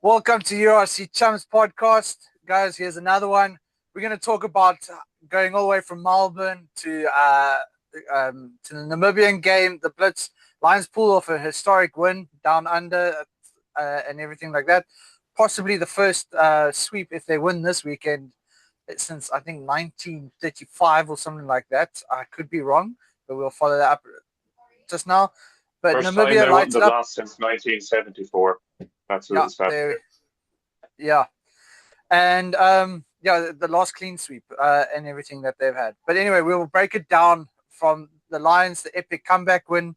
Welcome to URC Chumps podcast. Guys, here's another one. We're going to talk about going all the way from Melbourne to the Namibian game. The Blitz Lions pulled off a historic win down under and everything like that. Possibly the first sweep if they win this weekend since, I think, 1935 or something like that. I could be wrong, but we'll follow that up just now. But First Namibia time they won lights the it up. last since 1974. That's Yeah, the stat. yeah. And the last clean sweep and everything that they've had. But anyway, we will break it down from the Lions, the epic comeback win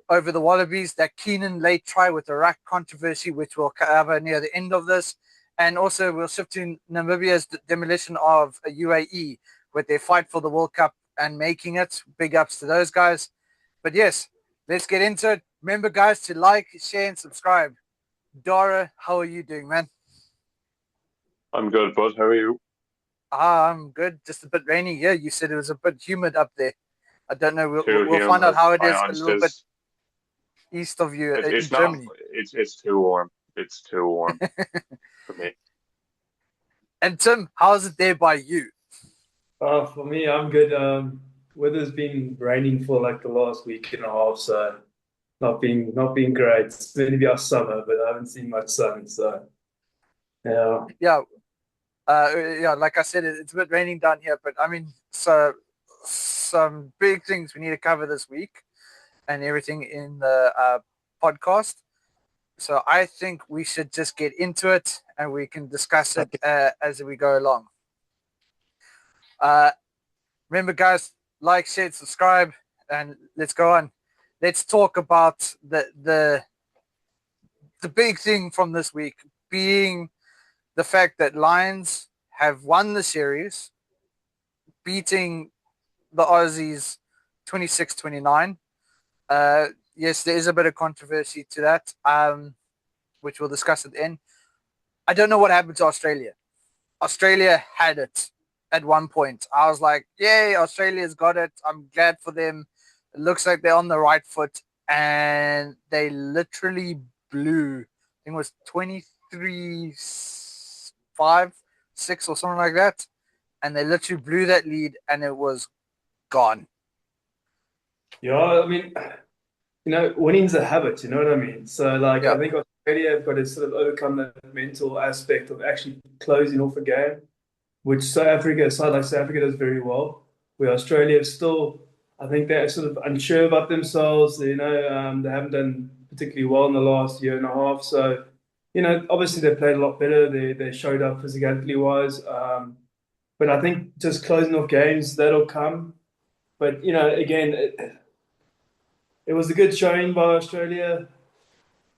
over the Wallabies, that Keenan late try with the ruck controversy, which we'll cover near the end of this. And also we'll shift to Namibia's demolition of a UAE with their fight for the World Cup and making it. Big ups to those guys. But yes, let's get into it. Remember, guys, to like, share, and subscribe. Dara, how are you doing, man? I'm good, bud. How are you? I'm good. Just a bit rainy here. You said it was a bit humid up there. I don't know. We'll find out Humid. how it I is a little bit honestly, east of you it's in not. Germany. It's too warm. It's too warm for me. And Tim, how's it there by you? For me, I'm good. Weather's been raining for like the last week and a half, so not being great. It's meant to be our summer, but I haven't seen much sun, so yeah. Yeah, like I said, it's a bit raining down here, but I mean, so some big things we need to cover this week and everything in the podcast. So I think we should just get into it and we can discuss it as we go along. Remember, guys, like, share, subscribe, and let's go on. Let's talk about the big thing from this week being the fact that Lions have won the series, beating the Aussies 26-29. Yes, there is a bit of controversy to that, which we'll discuss at the end. I don't know what happened to Australia. Australia had it at one point. I was like, yay, Australia's got it. I'm glad for them. It looks like they're on the right foot. And they literally blew, I think it was 23-5, 6 or something like that. And they literally blew that lead and it was gone. Yeah, I mean, winning's a habit, you know what I mean? So, like, Yeah. I think Australia have got to sort of overcome that mental aspect of actually closing off a game, which South Africa does very well. Where Australia is still, I think they're sort of unsure about themselves. They haven't done particularly well in the last year and a half. So, obviously they played a lot better. They showed up physicality wise. But I think just closing off games, that'll come. But, again, it was a good showing by Australia.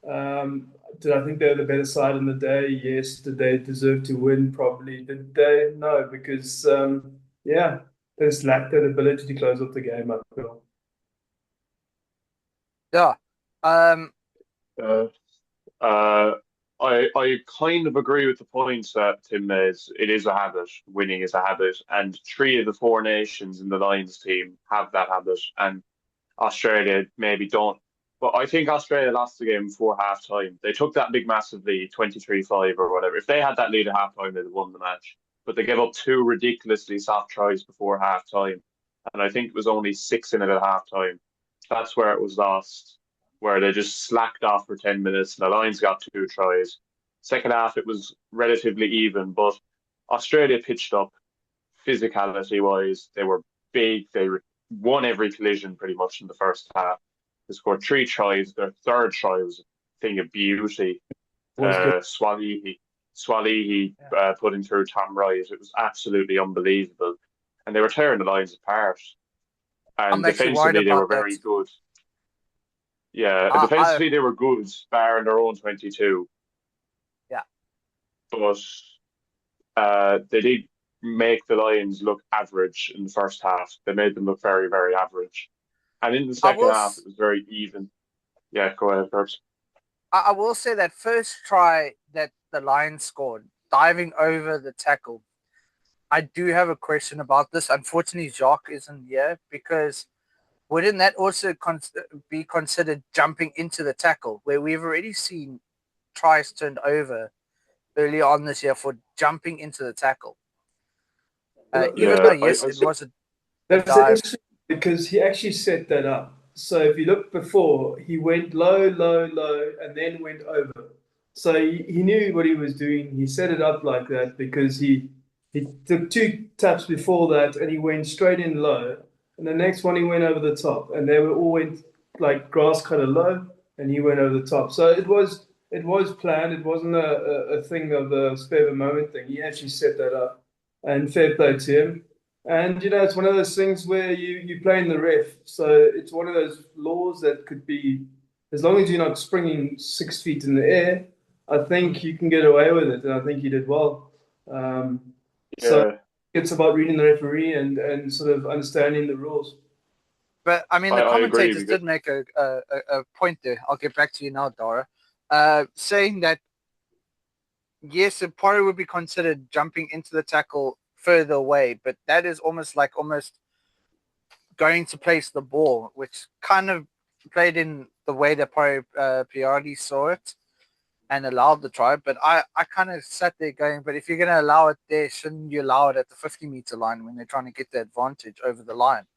Did I think they were the better side in the day? Yes. Did they deserve to win? Probably. Did they? No, because they just lacked that ability to close off the game, I feel. Yeah. Uh, uh, I kind of agree with the points that Tim made. It is a habit. Winning is a habit, and three of the four nations in the Lions team have that habit, and Australia maybe don't. But I think Australia lost the game before half time. They took that big massive lead, 23-5 or whatever. If they had that lead at half time, they'd have won the match. But they gave up two ridiculously soft tries before half time. And I think it was only 6 in it at half time. That's where it was lost, where they just slacked off for 10 minutes and the Lions got two tries. Second half, it was relatively even, but Australia pitched up physicality wise. They were big. They won every collision pretty much in the first half. They scored three tries. Their third try was a thing of beauty. Swalihi putting through Tom Wright. It was absolutely unbelievable. And they were tearing the Lions apart. And I'm actually worried defensively, they were about very that. good. Yeah, defensively, they were good, bar in their own 22. Yeah. But they did make the Lions look average in the first half. They made them look very, very average. And in the second half, it was very even. Yeah, go ahead first. I will say that first try that the Lions scored, diving over the tackle, I do have a question about this. Unfortunately, Jacques isn't here because wouldn't that also be considered jumping into the tackle where we've already seen tries turned over early on this year for jumping into the tackle. Even Yeah, though, yes, it was a That's dive. interesting because he actually set that up. So if you look before, he went low, low, low, and then went over. So he knew what he was doing. He set it up like that because he took two taps before that and he went straight in low. And the next one he went over the top, and they were all went like grass cutter low, and he went over the top. So it was planned. It wasn't a thing of a spare of a moment thing. He actually set that up, and fair play to him. And it's one of those things where you play in the ref, so it's one of those laws that could be, as long as you're not springing 6 feet in the air, I think you can get away with it, and I think he did well. So yeah. it's about reading the referee and sort of understanding the rules. But I mean, the I agree commentators because did make a point there. I'll get back to you now, Dara, saying that yes, it probably would be considered jumping into the tackle further away, but that is almost going to place the ball, which kind of played in the way that probably Piardi saw it and allowed the try. But I kind of sat there going, but if you're going to allow it there, shouldn't you allow it at the 50-meter line when they're trying to get the advantage over the line?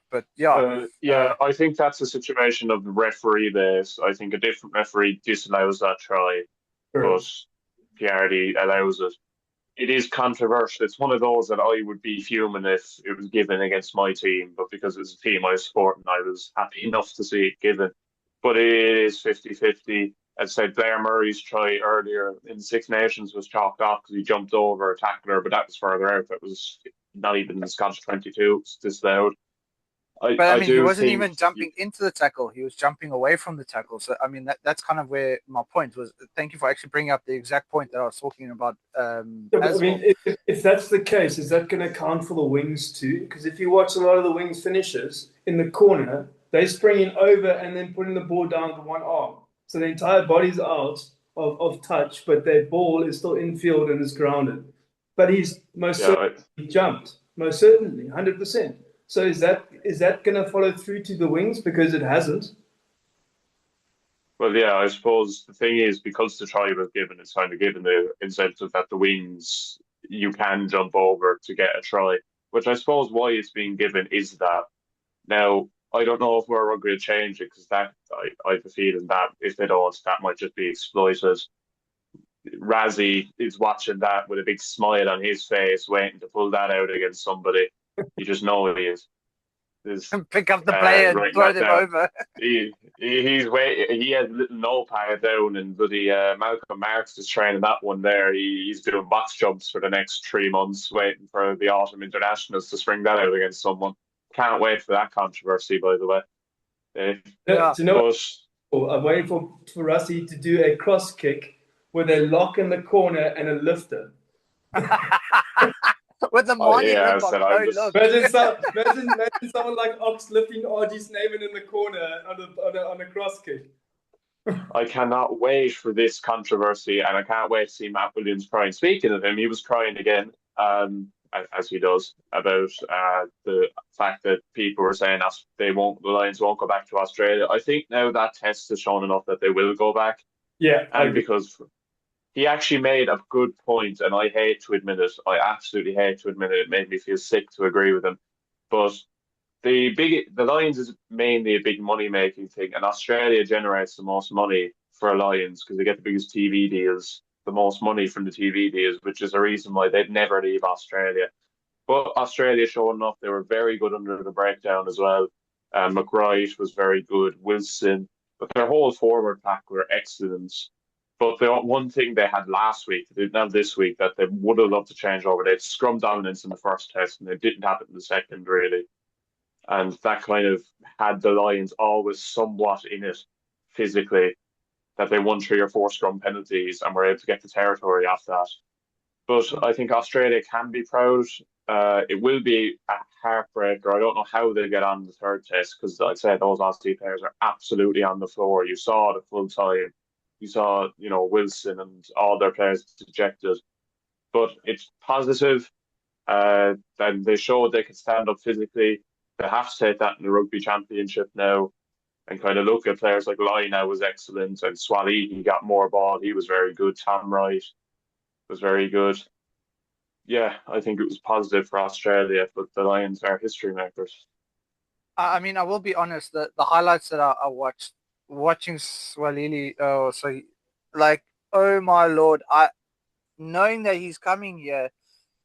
But yeah, I think that's a situation of the referee there. So I think a different referee disallows that try, Sure. but Piardi allows it. It is controversial. It's one of those that I would be fuming if it was given against my team, but because it's a team I support and I was happy enough to see it given. But it is 50-50. As I said, Blair Murray's try earlier in Six Nations was chalked off because he jumped over a tackler, but that was further out. That was not even the Scottish 22. It's disallowed. But I I mean, he do wasn't think, even jumping into the tackle. He was jumping away from the tackle. So, I mean, that's kind of where my point was. Thank you for actually bringing up the exact point that I was talking about Yeah, but as I mean, well. if that's the case, is that going to count for the wings too? Because if you watch a lot of the wings finishes in the corner, they spring in over and then putting the ball down with one arm. So the entire body's out of touch, but their ball is still in field and is grounded. But he's most yeah, certainly jumped, most certainly, 100%. So is that going to follow through to the wings? Because it hasn't. well, yeah, I suppose the thing is because the try was given, it's kind of given the incentive that the wings you can jump over to get a try, which I suppose why it's being given is that. Now, I don't know if we're going to change it because that I have a feeling that if they don't, that might just be exploited. Razzie is watching that with a big smile on his face, waiting to pull that out against somebody. You just know he is Pick up the player and writing throw that them down. over. He's wait. He has a little notepad down, and bloody Malcolm Marks is training that one there. He's doing box jumps for the next 3 months, waiting for the autumn internationals to spring that out against someone. Can't wait for that controversy, by the way. Yeah. Do you know But I'm waiting for Rusty to do a cross kick with a lock in the corner and a lifter. With the Marnie yeah, I limp on, said no I'm just look. Imagine someone like Ox lifting RG Snyman in the corner on a cross kick. I cannot wait for this controversy, and I can't wait to see Matt Williams crying. Speaking of him, he was crying again, as he does, about the fact that people were saying the Lions won't go back to Australia. I think now that test has shown enough that they will go back, Yeah, I and agree. because he actually made a good point, and I hate to admit it. I absolutely hate to admit it. It made me feel sick to agree with him, but the Lions is mainly a big money making thing, and Australia generates the most money for Lions because they get the biggest TV deals, the most money from the TV deals, which is a reason why they'd never leave Australia. But Australia showed enough; they were very good under the breakdown as well. McWright was very good, Wilson, but their whole forward pack were excellent. But the one thing they had last week, they didn't have this week, that they would have loved to change over. They had scrum dominance in the first test, and they didn't have it in the second, really. And that kind of had the Lions always somewhat in it physically, that they won 3 or 4 scrum penalties and were able to get the territory after that. But I think Australia can be proud. It will be a heartbreaker. I don't know how they get on the third test because, like I said, those Aussie players are absolutely on the floor. You saw the full time. You saw, Wilson and all their players dejected. But it's positive. Then they showed they could stand up physically. They have to take that in the rugby championship now. and kind of look at players like Lina was excellent, and Swati, he got more ball. He was very good. Tom Wright was very good. Yeah, I think it was positive for Australia, but the Lions are history makers. I mean, I will be honest. The highlights that I watched, watching Swalili. Oh, like, oh my lord! Knowing that he's coming here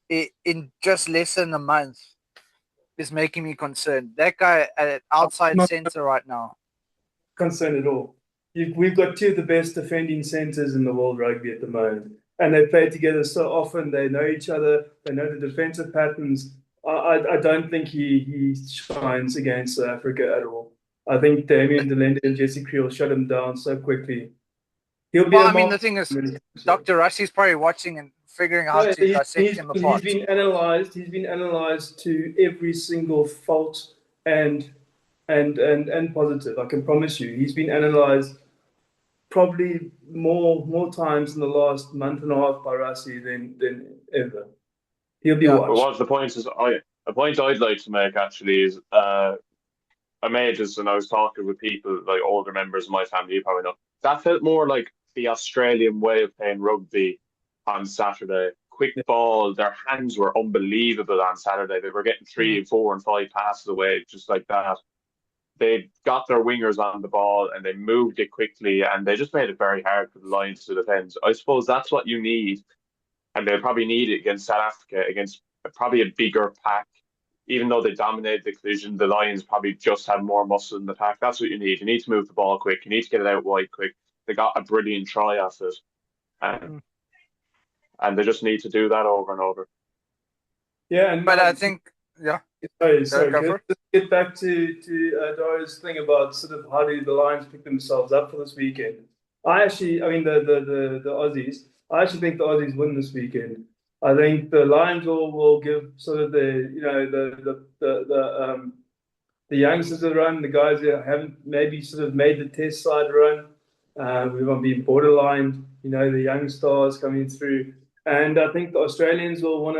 in just less than a month is making me concerned. That guy at outside Not center right now. concerned at all. We've got two of the best defending centers in the world rugby at the moment, and they play together so often. They know each other. They know the defensive patterns. I don't think he shines against South Africa at all. I think Damien Delende and Jesse Creel shut him down so quickly. He'll be Well, a I mean, mark. the thing is, Dr. Rusty's probably watching and figuring out how No, to dissect him apart. he's been analysed. He's been analysed to every single fault and and positive. I can promise you, he's been analysed probably more times in the last month and a half by Rassi than ever. He'll be Yeah. But watched. what the point is, a point I'd like to make actually is, I made this and I was talking with people like older members of my family, you probably know. That felt more like the Australian way of playing rugby on Saturday. Quick Yeah. ball, their hands were unbelievable on Saturday. They were getting 3 and 4 and 5 passes away just like that. They got their wingers on the ball and they moved it quickly and they just made it very hard for the Lions to defend. I suppose that's what you need, and they'll probably need it against South Africa, against probably a bigger pack. Even though they dominated the collision, the Lions probably just have more muscle in the pack. That's what you need. You need to move the ball quick. You need to get it out wide quick. They got a brilliant try off it, um, and they just need to do that over and over. Yeah, and But I think, yeah, sorry. go Can for I it. just get back to Dora's thing about sort of how do the Lions pick themselves up for this weekend? I mean, the Aussies. I actually think the Aussies win this weekend. I think the Lions will give sort of the youngsters a run, the guys that haven't maybe sort of made the test side run. We won't be borderline, the young stars coming through. And I think the Australians will want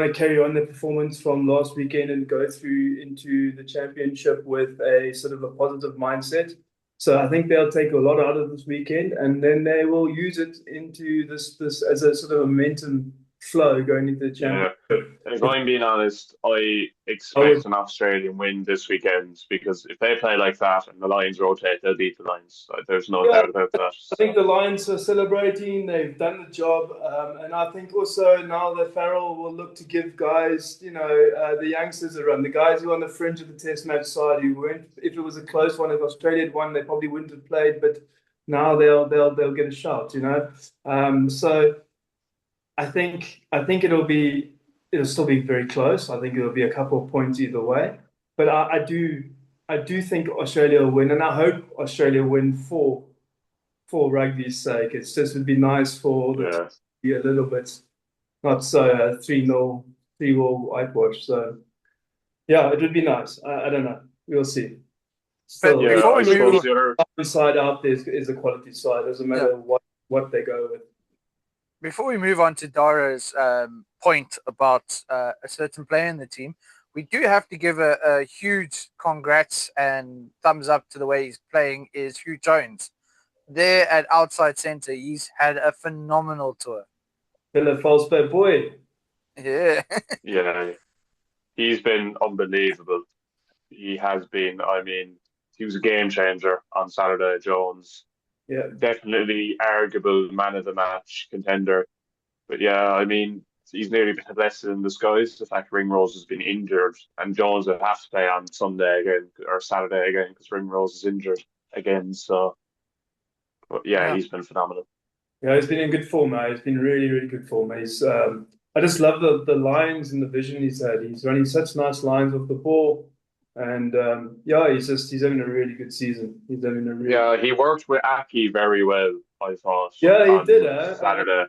to carry on their performance from last weekend and go through into the championship with a sort of a positive mindset. So I think they'll take a lot out of this weekend, and then they will use it into this as a sort of momentum flow going into the Yeah. championship. If I'm being honest, I I would expect an Australian win this weekend because if they play like that and the Lions rotate, they'll beat the Lions. There's no Yeah, doubt about that. I think the Lions are celebrating. They've done the job, and I think also now that Farrell will look to give guys, the youngsters a run. The guys who are on the fringe of the Test match side who weren't. If it was a close one, if Australia had won, they probably wouldn't have played. But now they'll get a shot. So I think it'll still be very close. I think it'll be a couple of points either way. But I do think Australia will win, and I hope Australia win for rugby's sake. It's just would be nice for the team Yeah. to be a little bit not so 3-0, 3-0 whitewash. So yeah, it would be nice. I don't know. We'll see. But Still, Yeah, before I we move, suppose the other. the side out there is the quality side. Doesn't yeah, matter what they go with. before we move on to Dara's point about a certain player in the team, we do have to give a huge congrats and thumbs up to the way he's playing is Hugh Jones. There at outside center, he's had a phenomenal tour. Philip Falsberg, boy. Yeah. Yeah, he's been unbelievable. He has been. I mean, he was a game changer on Saturday, Jones. Yeah. Definitely arguable man of the match contender. But yeah, I mean, he's nearly been a blessing in disguise. The fact Ringrose has been injured and Jones will have to play on Sunday again or Saturday again because Ringrose is injured again. So, but yeah, Yeah. he's been phenomenal. Yeah, he's been in good form, mate. He's been really, really good form. I just love the lines and the vision he's had. He's running such nice lines off the ball, and yeah, he's having a really good season. He's having a really Yeah, he worked with Aki very well, I thought, yeah, he did. on Saturday.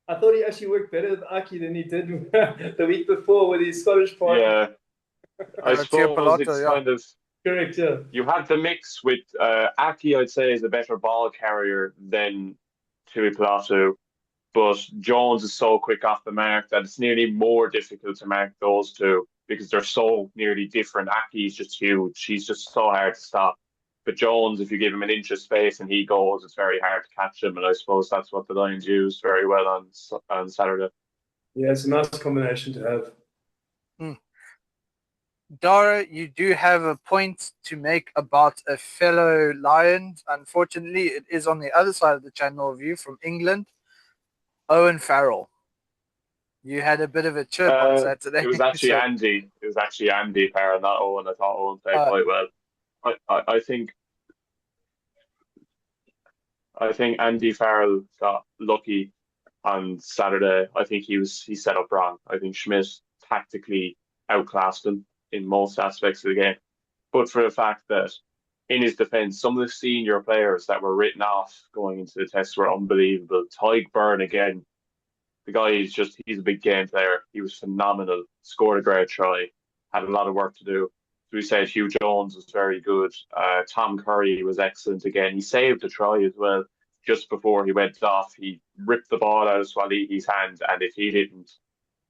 I thought he actually worked better with Aki than he did the week before with his Scottish partner. Yeah, I suppose Tiapalato, it's yeah. kind of Correct, yeah. you have the mix with Aki. I'd say is a better ball carrier than Tui Pilato, but Jones is so quick off the mark that it's nearly more difficult to mark those two because they're so nearly different. Aki's just huge. He's just so hard to stop. But Jones, if you give him an inch of space and he goes, it's very hard to catch him. And I suppose that's what the Lions used very well on Saturday. Yeah, it's a nice combination to have. Dara, you do have a point to make about a fellow Lion. Unfortunately, it is on the other side of the channel of you from England. Owen Farrell. You had a bit of a chip on Saturday. It was actually Andy. It was actually Andy Farrell, not Owen. I thought Owen played quite well. I think Andy Farrell got lucky on Saturday. I think he set up wrong. I think Schmidt tactically outclassed him in most aspects of the game. But for the fact that in his defence, some of the senior players that were written off going into the test were unbelievable. Tyke Byrne again. The guy he's a big game player. He was phenomenal. Scored a great try. Had a lot of work to do. So we said Hugh Jones was very good. Tom Curry was excellent again. He saved a try as well. Just before he went off, he ripped the ball out of Swalihi's hand, and if he didn't,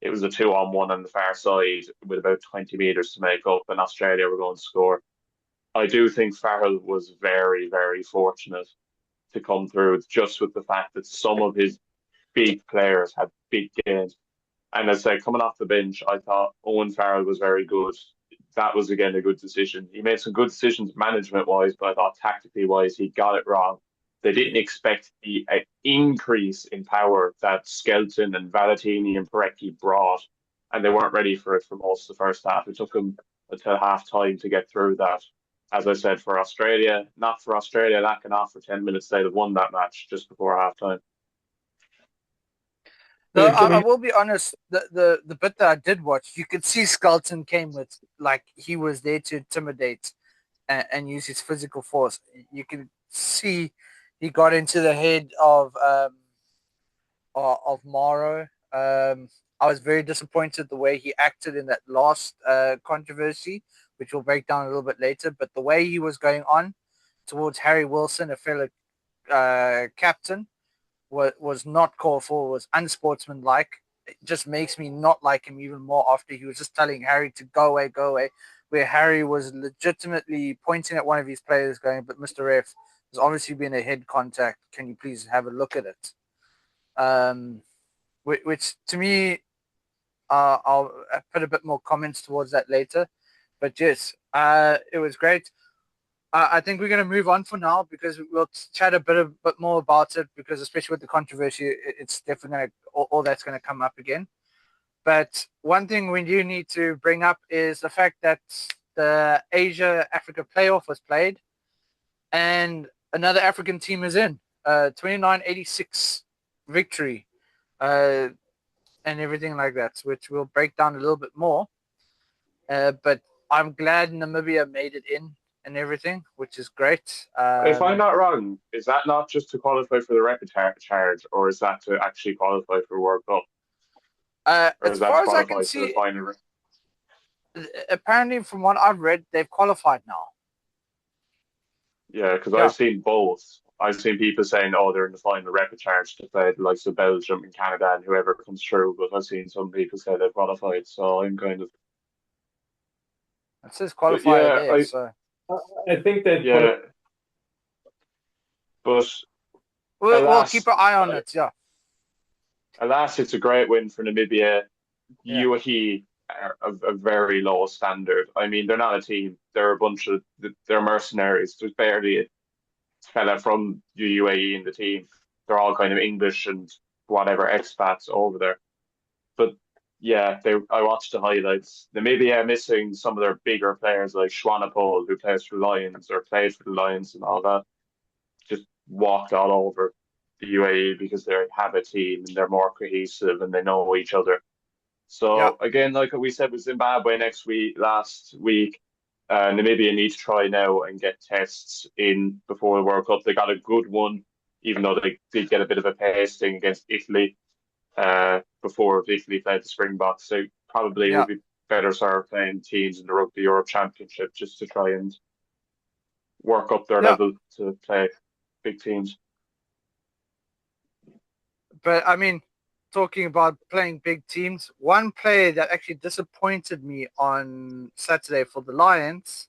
it was a 2-on-1 on the far side with about 20 metres to make up, and Australia were going to score. I do think Farrell was very, very fortunate to come through just with the fact that some of his big players had big games. And as I said, coming off the bench, I thought Owen Farrell was very good. That was, again, a good decision. He made some good decisions management-wise, but I thought tactically-wise, he got it wrong. They didn't expect the increase in power that Skelton and Valentini and Parecki brought, and they weren't ready for it for most of the first half. It took them until half-time to get through that. As I said, for Australia, not for Australia lacking off for 10 minutes, they'd have won that match just before half-time. No, I will be honest. The bit that I did watch, you could see Skelton came with, like, he was there to intimidate and use his physical force. You can see he got into the head of Morrow. I was very disappointed the way he acted in that last controversy, which we'll break down a little bit later. But the way he was going on towards Harry Wilson, a fellow captain, was not called for, was unsportsmanlike. It just makes me not like him even more after he was just telling Harry to go away, where Harry was legitimately pointing at one of his players going, but Mr. Ref, there's obviously been a head contact. Can you please have a look at it? Which to me, I'll put a bit more comments towards that later. But yes, it was great. I think we're going to move on for now because we'll chat a bit more about it, because especially with the controversy, it's definitely all that's going to come up again. But one thing we do need to bring up is the fact that the Asia-Africa playoff was played and another African team is in. 29-86 victory and everything like that, which we'll break down a little bit more. But I'm glad Namibia made it in and everything, which is great. If I'm not wrong, is that not just to qualify for the repechage, or is that to actually qualify for World Cup? As far as I can see, apparently from what I've read, they've qualified now. Yeah, because I've seen both. I've seen people saying, "Oh, they're in the final repechage to play the likes of Belgium and Canada and whoever comes through." But I've seen some people say they've qualified, so I'm kind of. It says qualified there, so. I think that. Yeah. But we'll keep an eye on it. Yeah. Alas, it's a great win for Namibia. UAE are a very low standard. I mean, they're not a team. They're a bunch of they're mercenaries. There's barely a fella from the UAE in the team. They're all kind of English and whatever expats over there. But yeah, I watched the highlights. Namibia missing some of their bigger players like Schwanapol, who plays for Lions or played for the Lions and all that. Just walked all over the UAE because they have a team and they're more cohesive and they know each other. So again, like we said with Zimbabwe last week, Namibia need to try now and get tests in before the World Cup. They got a good one, even though they did get a bit of a pasting against Italy before Italy played the Springboks. So probably would be better served playing teams in the Rugby Europe Championship just to try and work up their level to play big teams. But I mean, talking about playing big teams, one player that actually disappointed me on Saturday for the Lions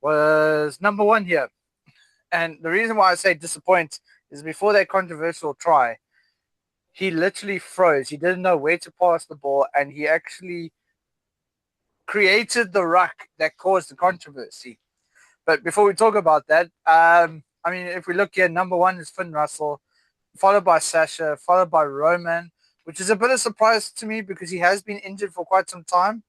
was number one here. And the reason why I say disappoint is before that controversial try, he literally froze. He didn't know where to pass the ball, and he actually created the ruck that caused the controversy. But before we talk about that, I mean, if we look here, number one is Finn Russell, followed by Sasha, followed by Roman, which is a bit of a surprise to me because he has been injured for quite some time.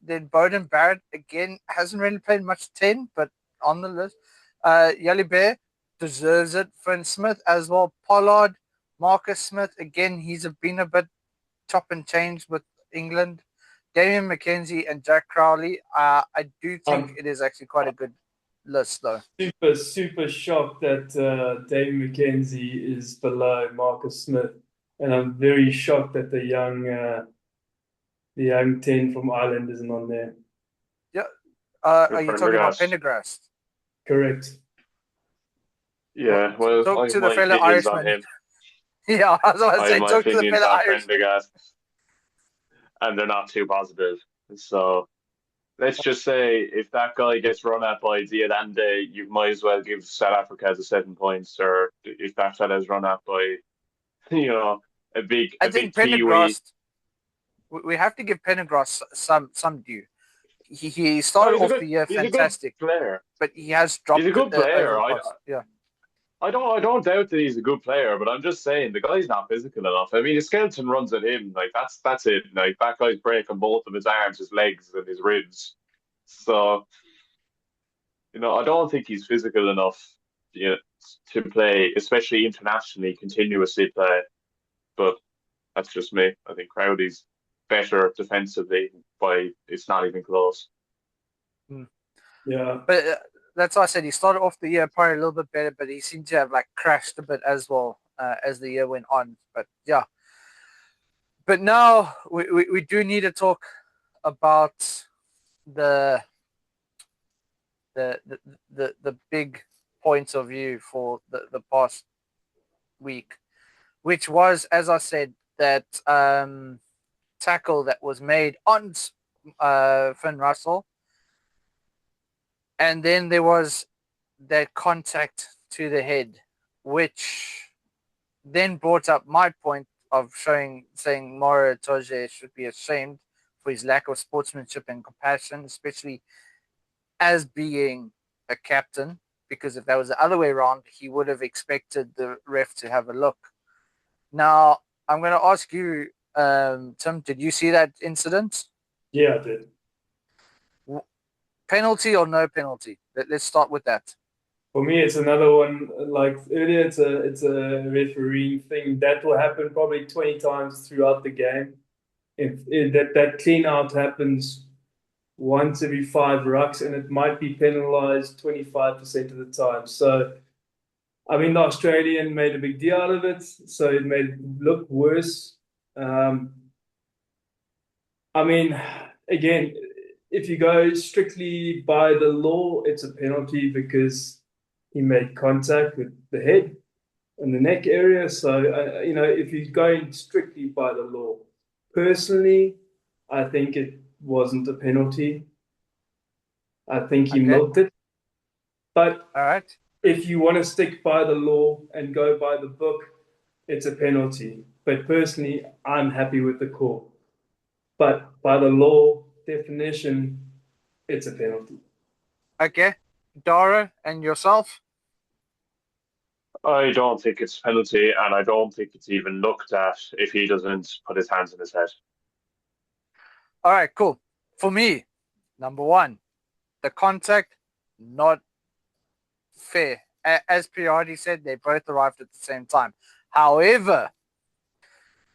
Then Bowden Barrett, again, hasn't really played much 10, but on the list. Yali Bear deserves it. Finn Smith as well. Pollard, Marcus Smith, again, he's been a bit chop and change with England. Damian McKenzie and Jack Crowley. I do think it is actually quite a good list, though. Super shocked that Damian McKenzie is below Marcus Smith, and I'm very shocked that the young 10 from Ireland isn't on there. Yeah. Are you talking about Pendergrast? Correct. Yeah, well, talk to the my fellow opinion's on Irishman. him. Yeah, I was going to say, my talk to the opinions fellow on Irishman. Prendergast, and they're not too positive. So let's just say if that guy gets run at by Diadande, you might as well give South Africa the 7 points, or if that fella's run at by, a big Kiwi. Pendergrast, we have to give Pendergrast some due. He started off the year fantastic, a good player, but he has dropped. He's a good player. Yeah. I don't doubt that he's a good player, but I'm just saying the guy's not physical enough. I mean, his skeleton runs at him. Like that's it. Like that guy's breaking both of his arms, his legs, and his ribs. So, I don't think he's physical enough, to play, especially internationally, continuously play. But that's just me. I think Crowley's better defensively, but it's not even close. Yeah, but that's why I said he started off the year probably a little bit better, but he seemed to have crashed a bit as well as the year went on. But yeah, but now we do need to talk about the big points of view for the past week, which was, as I said, that tackle that was made on Finn Russell. And then there was that contact to the head, which then brought up my point of saying Moro Itoje should be ashamed for his lack of sportsmanship and compassion, especially as being a captain, because if that was the other way around, he would have expected the ref to have a look. Now, I'm going to ask you, Tim, did you see that incident? Yeah, I did. Penalty or no penalty? Let's start with that. For me, it's another one. Like earlier, it's a refereeing thing that will happen probably 20 times throughout the game. If that clean out happens once every 5 rucks, and it might be penalized 25% of the time. So, I mean, the Australian made a big deal out of it, so it made it look worse. I mean, again, if you go strictly by the law, it's a penalty because he made contact with the head and the neck area. So, if you're going strictly by the law, personally, I think it wasn't a penalty. I think he milked it. But all right, if you want to stick by the law and go by the book, it's a penalty. But personally, I'm happy with the call. But by the law definition, it's a penalty. Okay. Dara, and yourself? I don't think it's a penalty, and I don't think it's even looked at if he doesn't put his hands in his head. All right, cool. For me, number one, the contact, not fair. As Piardi said, they both arrived at the same time. However,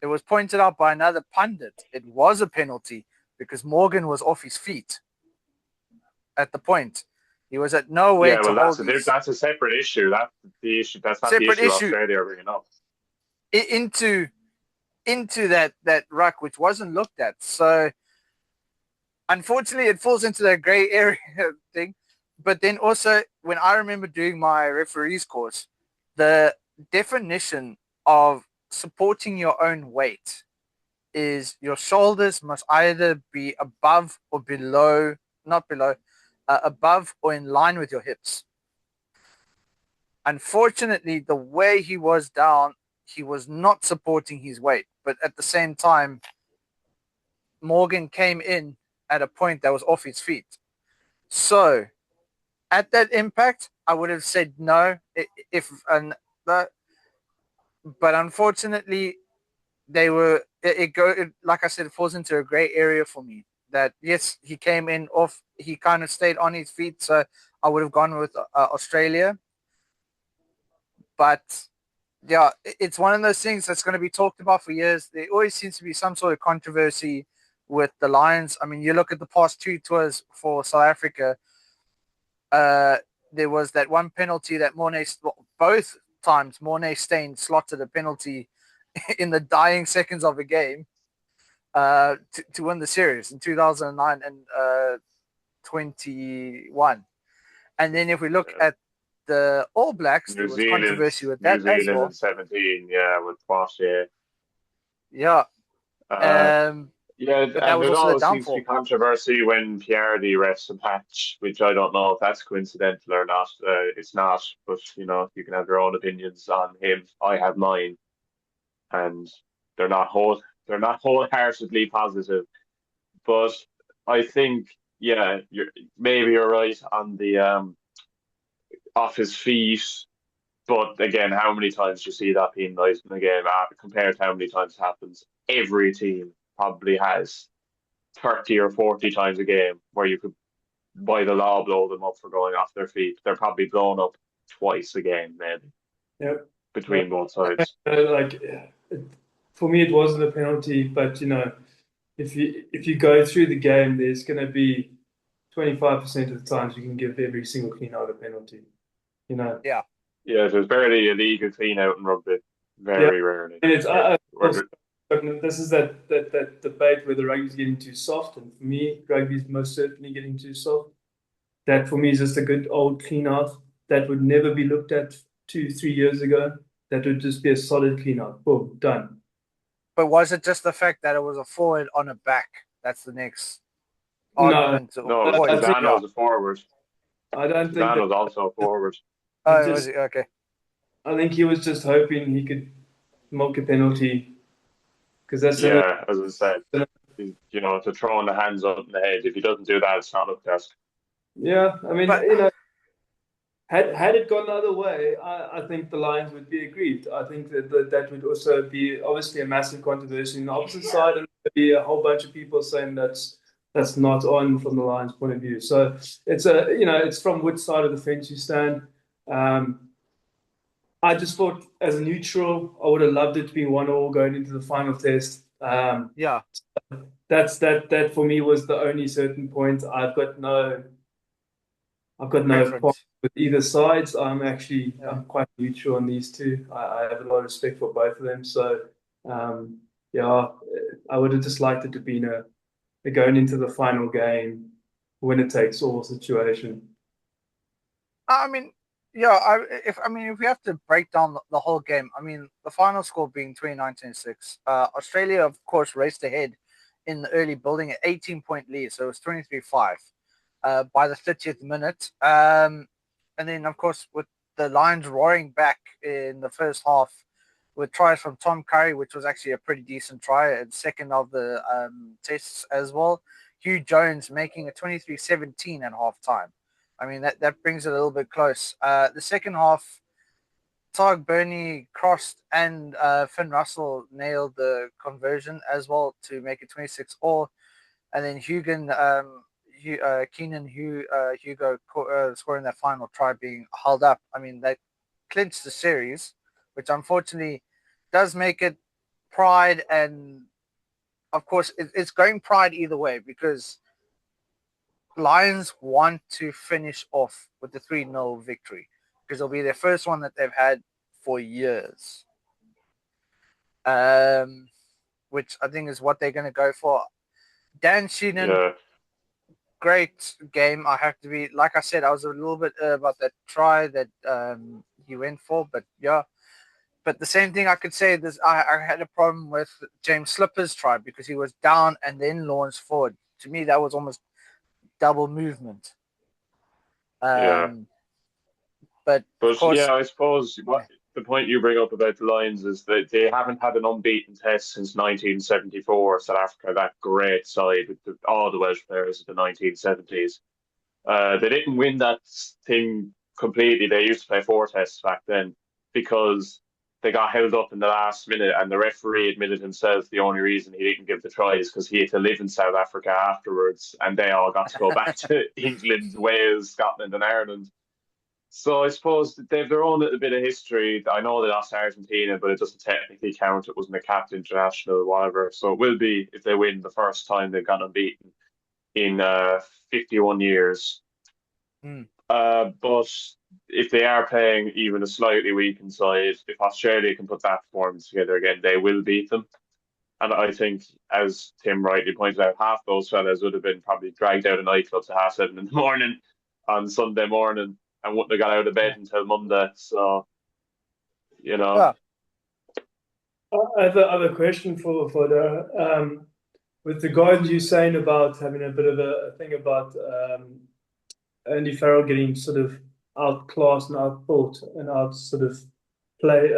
it was pointed out by another pundit, it was a penalty because Morgan was off his feet at the point. He was at no way to hold his... that's a separate issue. That's the issue. That's not the issue Australia are bringing up. Into that ruck, which wasn't looked at. So, unfortunately, it falls into that grey area thing. But then also, when I remember doing my referees course, the definition of supporting your own weight is your shoulders must either be above or below, not below, above or in line with your hips. Unfortunately, the way he was down, he was not supporting his weight. But at the same time, Morgan came in at a point that was off his feet. So at that impact, I would have said no. But unfortunately, like I said, it falls into a gray area for me. That yes, he came in off. He kind of stayed on his feet, so I would have gone with Australia. But yeah, it's one of those things that's going to be talked about for years. There always seems to be some sort of controversy with the Lions. I mean, you look at the past 2 tours for South Africa. There was that one penalty that both times Mornay Steyn slotted a penalty in the dying seconds of a game to win the series in 2009 and 21. And then if we look at the All Blacks, there was controversy with that as well. In 17, with Posh, yeah. Yeah. Yeah, but that and was there also the always seems to downfall. be controversy when Piardi refs a match, which I don't know if that's coincidental or not. It's not, but you can have your own opinions on him. I have mine, and they're not wholeheartedly positive. But I think, you're right on the off his feet. But again, how many times do you see that penalised in a game compared to how many times it happens? Every team probably has 30 or 40 times a game where you could, by the law, blow them up for going off their feet. They're probably blown up twice a game, maybe. Yep. Between both sides. For me, it wasn't a penalty, but if you go through the game, there's going to be 25% of the times you can give every single clean out a penalty. Yeah. Yeah, there's barely a legal clean out in rugby. Very rarely. And it's this is that debate whether rugby's getting too soft, and for me, rugby's most certainly getting too soft. That for me is just a good old clean out that would never be looked at 2-3 years ago. That would just be a solid clean out. Boom, done. But was it just the fact that it was a forward on a back? That's the next argument. No, Zidane was a forward. I don't think Zidane was also a forward. Oh, was he? Okay. I think he was just hoping he could milk a penalty. Because that's as I said, to throw in the hands up in the head. If he doesn't do that, it's not looked at. Yeah, I mean, had it gone the other way, I think the Lions would be aggrieved. I think that would also be obviously a massive controversy on the opposite side, and there'd be a whole bunch of people saying that's not on from the Lions' point of view. So it's from which side of the fence you stand. I just thought, as a neutral, I would have loved it to be 1-1 going into the final test. That for me was the only certain point. I've got no problem with either sides. I'm quite neutral on these two. I have a lot of respect for both of them. So I would have just liked it to be a going into the final game, winner takes all situation. I mean, if we have to break down the whole game, I mean, the final score being 29-6, Australia, of course, raced ahead in the early building at 18-point lead, so it was 23-5 by the 30th minute. And then, of course, with the Lions roaring back in the first half with tries from Tom Curry, which was actually a pretty decent try, and second of the tests as well. Hugh Jones making a 23-17 at halftime. I mean, that brings it a little bit close. The second half, Targ Burney crossed and Finn Russell nailed the conversion as well to make it 26-all. And then Keenan Hugo scoring that final try being held up. I mean, that clinched the series, which unfortunately does make it Pride. And, of course, it's going Pride either way because Lions want to finish off with the 3-0 victory because it'll be their first one that they've had for years. Which I think is what they're going to go for. Dan Sheehan, great game. I have to be, like I said, I was a little bit about that try that he went for, but yeah. But the same thing I could say, I had a problem with James Slipper's try because he was down and then launched forward. To me, that was almost double movement. Yeah. But of But course, yeah, I suppose what the point you bring up about the Lions is that they haven't had an unbeaten test since 1974. South Africa, that great side with all the Welsh players of the 1970s. They didn't win that thing completely. They used to play four tests back then because they got held up in the last minute, and the referee admitted himself the only reason he didn't give the try is because he had to live in South Africa afterwards, and they all got to go back to England, Wales, Scotland, and Ireland. So I suppose they've their own little bit of history. I know they lost to Argentina, but it doesn't technically count. It wasn't a capped international, whatever. So it will be if they win the first time they've gone unbeaten in 51 years. mm, But if they are playing even a slightly weakened side, if Australia can put that performance together again, they will beat them. And I think, as Tim rightly pointed out, half those fellas would have been probably dragged out of nightclubs at 7:30 in the morning on Sunday morning and wouldn't have got out of bed until Monday. So, you know. yeah, I have a question for the with regards to you saying about having a bit of a thing about Andy Farrell getting sort of outclassed and outthought and out sort of play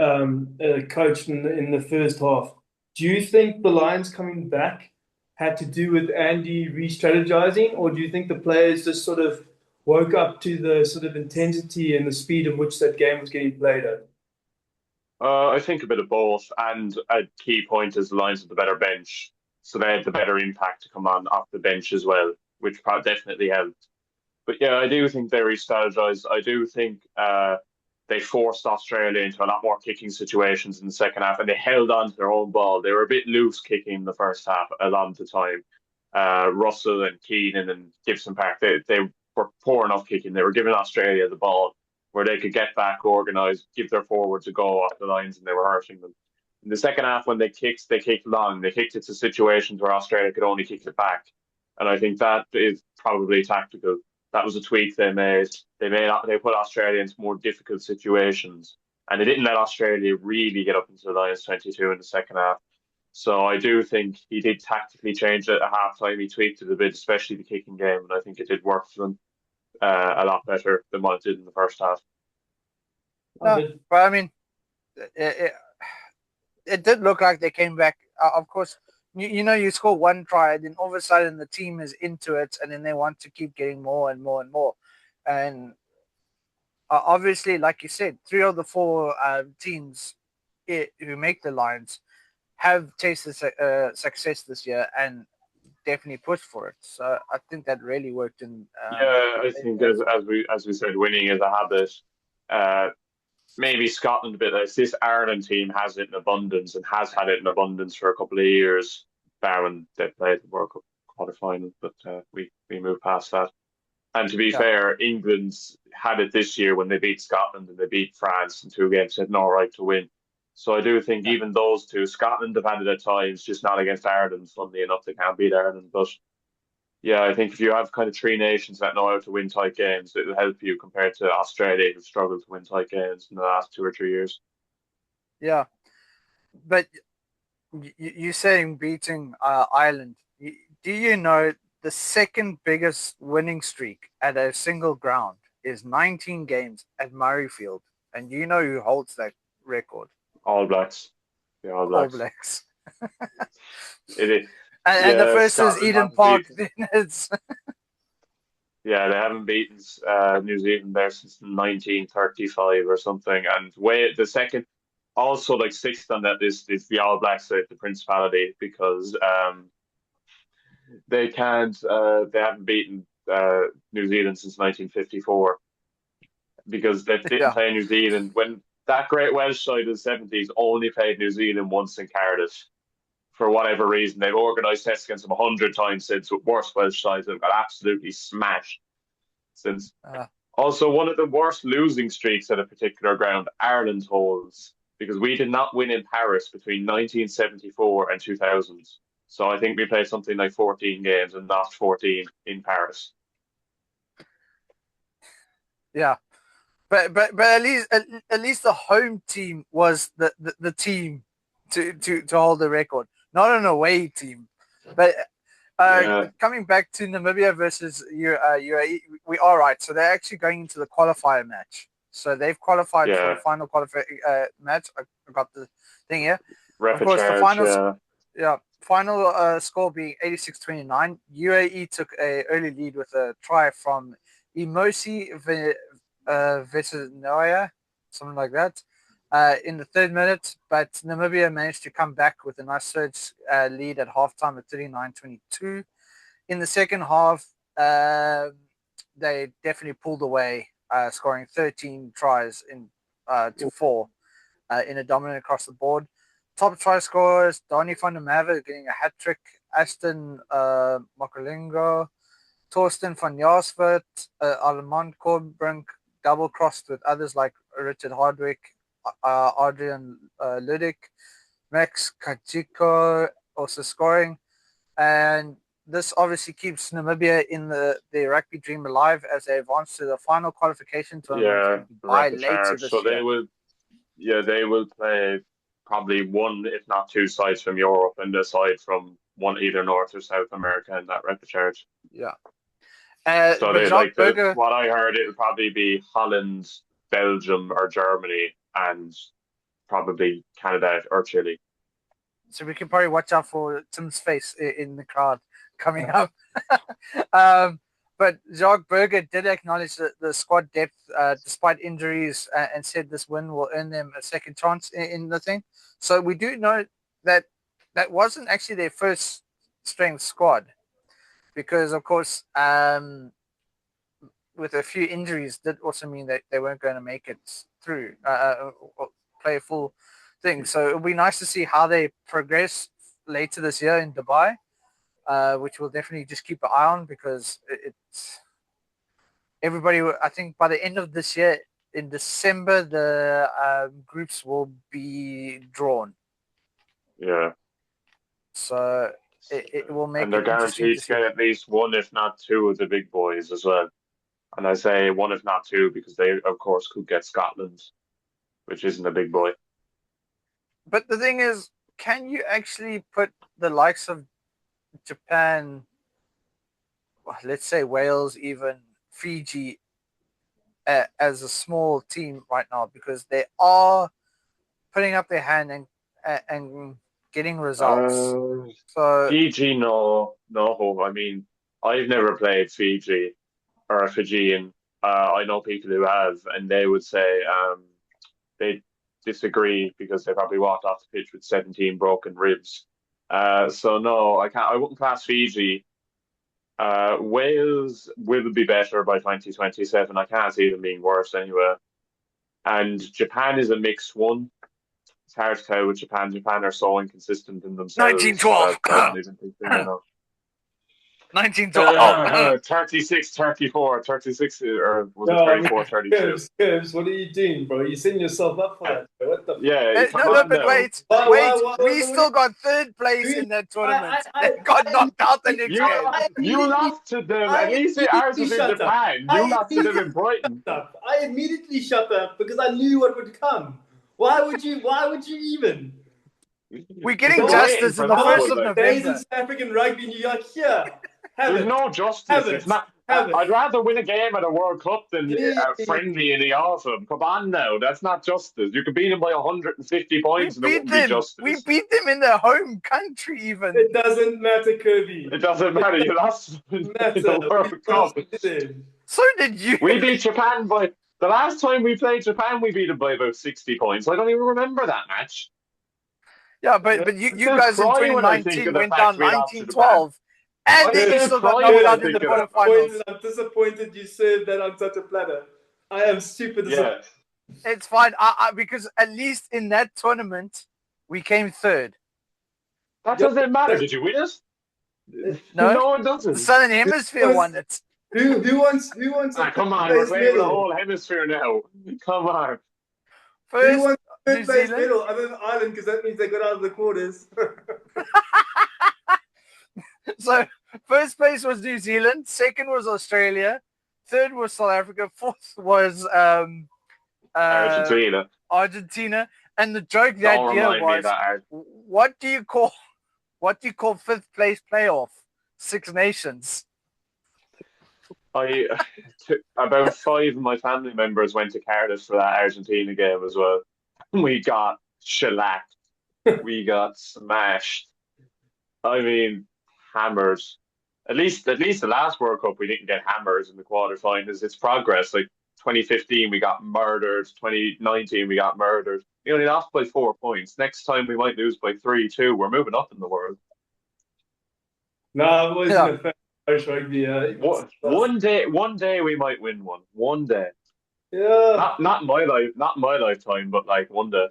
coached in the first half. Do you think the Lions coming back had to do with Andy re-strategizing, or do you think the players just sort of woke up to the sort of intensity and the speed in which that game was getting played at? I think a bit of both. And a key point is the Lions have the better bench. So they have the better impact to come on off the bench as well, which definitely helped. But yeah, I do think they re-strategized. I do think they forced Australia into a lot more kicking situations in the second half, and they held on to their own ball. They were a bit loose kicking in the first half a lot of the time. Russell and Keenan and Gibson Park, they were poor enough kicking. They were giving Australia the ball where they could get back, organise, give their forwards a go off the lines, and they were hurting them. In the second half, when they kicked long. They kicked it to situations where Australia could only kick it back. And I think that is probably tactical. That was a tweak they made. They put Australia into more difficult situations, and they didn't let Australia really get up into the Lions 22 in the second half. So I do think he did tactically change it at half time. He tweaked it a bit, especially the kicking game, and I think it did work for them a lot better than what it did in the first half. no, but I mean, it did look like they came back. Of course, you score one try, then all of a sudden the team is into it, and then they want to keep getting more and more and more. And obviously, like you said, 3 of the 4 teams who make the Lions have tasted success this year and definitely pushed for it. So I think that really worked in. Yeah, I think as we said, winning is a habit. Maybe Scotland a bit. Like this Ireland team has it in abundance and has had it in abundance for a couple of years, barring they played the World Cup quarterfinal. But we moved past that. And to be fair, England's had it this year when they beat Scotland and they beat France in 2 games. They had no right to win. So I do think even those two, Scotland have had it at times, just not against Ireland. Funnily enough, they can't beat Ireland. But yeah, I think if you have kind of 3 nations that know how to win tight games, it'll help you compared to Australia who struggled to win tight games in the last 2 or 3 years. Yeah, but you're saying beating Ireland. Do you know the second biggest winning streak at a single ground is 19 games at Murrayfield? And do you know who holds that record? All Blacks. The All Blacks. All Blacks. It is. And the first Scotland is Eden Park. Yeah, they haven't beaten New Zealand there since 1935 or something. And the second, also like 6th on that is the All Blacks at the Principality because they haven't beaten New Zealand since 1954 because they didn't play New Zealand when that great Welsh side of the 70s only played New Zealand once in Cardiff. For whatever reason, they've organised tests against them 100 times since with worse Welsh sides that have got absolutely smashed since. Also, one of the worst losing streaks at a particular ground, Ireland holds, because we did not win in Paris between 1974 and 2000. So I think we played something like 14 games and lost 14 in Paris. Yeah. But at least the home team was the team to hold the record, not an away team. But Coming back to Namibia versus UAE, we are right. So they're actually going into the qualifier match. So they've qualified for the final match. I got the thing here. Of course, the final, final score being 86-29. UAE took a early lead with a try from Emosi Vesinoya, something like that, in the 3rd minute. But Namibia managed to come back with a nice surge lead at halftime at 39-22. In the second half, they definitely pulled away, scoring 13 tries to 4 in a dominant across the board. Top try scorers: Donny van der Merwe getting a hat trick, Aston Makalingo, Torsten van Jaarsveld, Armand Korbrink double crossed with others like Richard Hardwick, Adrian Ludick, Max Kajiko also scoring. And this obviously keeps Namibia in the rugby dream alive as they advance to the final qualification tournament by later this year. They will play probably one, if not two sides from Europe and a side from either North or South America in that repechage. Yeah. So what I heard, it would probably be Holland, Belgium, or Germany, and probably Canada or Chile. So we can probably watch out for Tim's face in the crowd coming up. But Jacques Burger did acknowledge the squad depth despite injuries and said this win will earn them a second chance in the thing. So we do know that wasn't actually their first strength squad because, of course, with a few injuries did also mean that they weren't going to make it through or play a full thing. So it'll be nice to see how they progress later this year in Dubai. Which we'll definitely just keep an eye on because it's everybody. I think by the end of this year, in December, the groups will be drawn. Yeah. So it will make. And they're guaranteed to get at least one, if not two, of the big boys as well. And I say one, if not two, because they, of course, could get Scotland, which isn't a big boy. But the thing is, can you actually put the likes of Japan, let's say Wales, even Fiji, as a small team right now because they are putting up their hand and getting results? So Fiji, no. I mean, I've never played Fiji or a Fijian. I know people who have, and they would say they disagree because they probably walked off the pitch with 17 broken ribs. So no, I wouldn't class Fiji. Wales will be better by 2027. I can't see them being worse anyway. And Japan is a mixed one. It's hard to tell with Japan. Japan are so inconsistent in themselves. 1912. 1912. 36, 34, 36, or was it 34, 32? Curbs, what are you doing, bro? You're setting yourself up for that. Bro. What the wait. We still got 3rd place in that tournament. They got knocked out the next game. You lost to them. At least ours was in Japan. You lost to them in Brighton. I immediately shut up because I knew what would come. Why would you even? We're getting justice in the 1st of November. Days in South African rugby, and you're like, here. There's no justice. It's not. I'd rather win a game at a World Cup than friendly in the autumn. Come on now, that's not justice. You could beat them by 150 points and it wouldn't be justice. We beat them in their home country even. It doesn't matter, Kirby. It doesn't matter. You lost in the World Cup. So did you. We beat Japan by... The last time we played Japan, we beat them by about 60 points. I don't even remember that match. Yeah, but you guys in 2019 went down 19-12. And then you still got knocked out in the quarterfinals. I'm disappointed you served that on such a platter. I am super disappointed. Yeah. It's fine, because at least in that tournament, we came 3rd. That doesn't matter. Did you win it? No, it doesn't. The Southern Hemisphere won it. Who wants? Come on, we're playing the whole hemisphere now. Come on. Who wants third place medal other than Ireland? Because that means they got out of the quarters. So 1st place was New Zealand, 2nd was Australia, 3rd was South Africa, 4th was Argentina, and the joke that year was, what do you call 5th place playoff? Six Nations. About 5 of my family members went to Cardiff for that Argentina game as well. We got shellacked. We got smashed. I mean, hammered. At least the last World Cup we didn't get hammers in the quarterfinals. It's progress. Like 2015 we got murdered. 2019 we got murdered. We only lost by 4 points. Next time we might lose by 3, 2. We're moving up in the world. No, I've always been a fan of Irish rugby. One day we might win one. One day. Yeah. Not my lifetime, but like one day.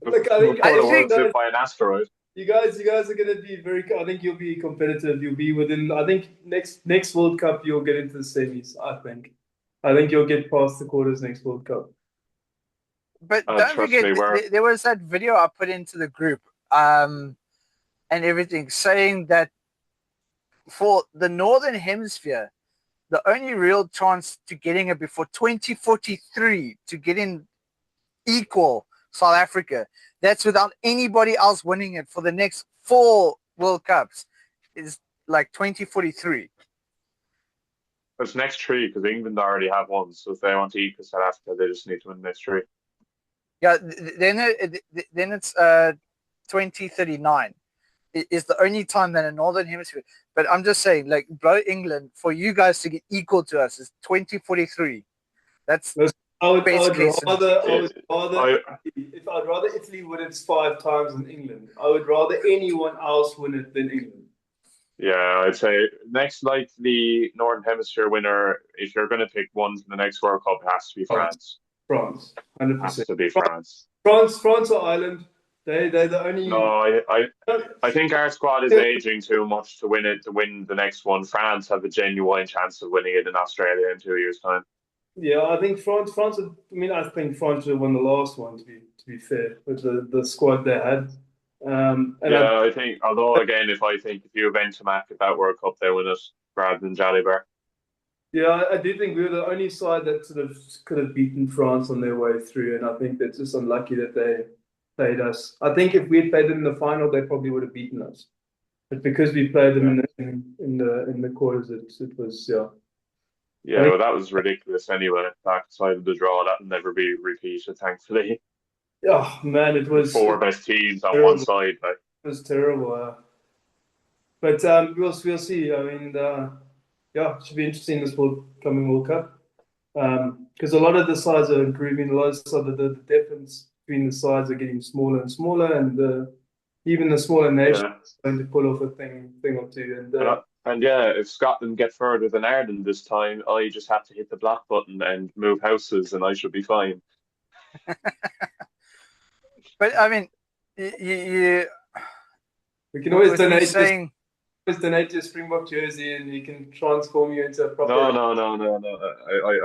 Look, I think Before the world's hit by an asteroid. You guys are going to be very. I think you'll be competitive. You'll be within. I think next World Cup you'll get into the semis. I think you'll get past the quarters next World Cup. But don't forget, there was that video I put into the group, and everything saying that for the Northern Hemisphere, the only real chance to getting it before 2043 to get in equal South Africa. That's without anybody else winning it for the next 4 World Cups. Is like 2043. It's next 3 because England already have one. So if they want to equal South Africa, they just need to win the next 3. Yeah, then it's 2039. It is the only time that a Northern Hemisphere. But I'm just saying, like, blow England for you guys to get equal to us is 2043. That's. I'd rather Italy win it 5 times than England. I would rather anyone else win it than England. Yeah, I'd say next likely Northern Hemisphere winner, if you're going to pick one for the next World Cup, it has to be France. France, 100%. Has to be France. France or Ireland. They're the only. No, I think our squad is aging too much to win it. To win the next one, France have a genuine chance of winning it in Australia in 2 years' time. Yeah, I think France. I think France should have won the last one. To be fair, with the squad they had. I think. Although again, if you event to Mac at that World Cup, they win it rather than Jalibert. Yeah, I do think we were the only side that sort of could have beaten France on their way through, and I think that's just unlucky that they played us. I think if we had played them in the final, they probably would have beaten us. But because we played them in the quarters, it was. Yeah, well, that was ridiculous anyway. Backside of the draw, that will never be repeated, thankfully. Oh, man, it was... 4 best teams on one side. Like. It was terrible. But we'll see. I mean, it should be interesting this coming World Cup. Because a lot of the sides are improving. A lot of the difference between the sides are getting smaller and smaller. And even the smaller nations are going to pull off a thing or two. And if Scotland get further than Ireland this time, I just have to hit the block button and move houses, and I should be fine. But I mean, we can always donate your Springbok jersey, and we can transform you into a proper. No.